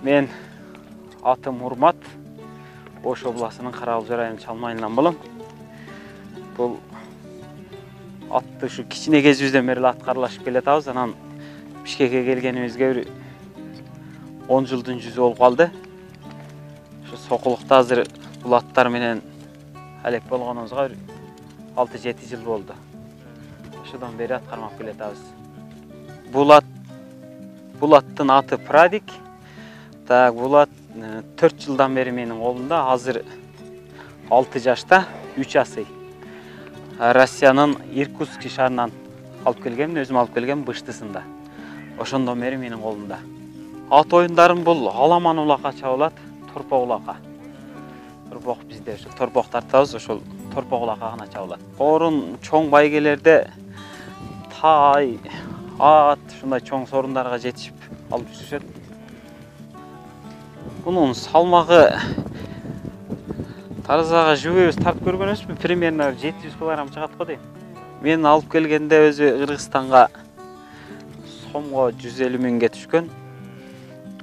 Мен атым Урмат, Ош обласының Каракөл району Чалма айылынан болом. Бул атты ушу кичине кезибизден бери аткарылашып келатабыз. Анан Бишкекке келгенибизге бир 10 жылдын жүзү болуп калды. Ушу Сокулукта азыр бул аттар менен алек болгонубузга 6-7 жыл болду. Ошодон бери аткармап келатабыз. Бул аттын аты Прадик. Так, бул ат 4 жылдан бери менин колумда, азыр 6 жашта, 3 асый. Россиянын Иркутск шаарынан алып келгем, өзүм алып келгем быштысында. Ошондон бери менин колумда. Ат оюндарым бул аламан улакка чабылат, торпок улакка. Торпок бизде ошо торпок тартабыз, ошол торпок улакка гана чабылат. Орун чоң байгелерде тай, ат, ушундай чоң сорундарга жетишип алып жүрүшөт. Bunun salmağı tarzага жибебиз тартып көргөн эмесмин, примерно 700 кг чыгат го дейм. Мен алып келгенде өзү Кыргызстанга сомго 150 миңге түшкөн.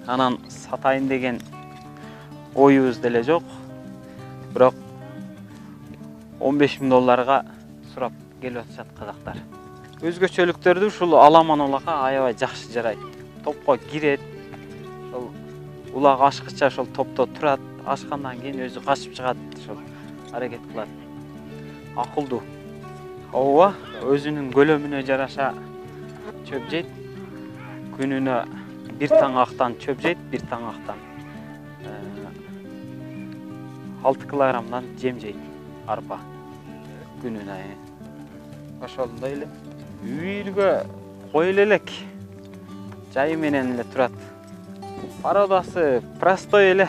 Анан сатайын деген оюбуз деле жок. Бирок 15 миң долларга сурап келип атышат казактар. Өзгөчөлүктөрдү ушул аламан улакка аябай жакшы жарайт. Топко кирет. Улак ашкыча ошол топто турат, ашкандан кийин өзү качып чыгат, ошол аракет кылат. Акылдуу. Ооба, өзүнүн көлөмүнө жараша чөп жейт. Күнүнө бир таңактан чөп жейт, бир таңактан 6 килограммдан жем жейт, арпа күнүнө. Ошондой эле. Үйлгө кой элек жайы менен эле турат. Пародасы простой эле.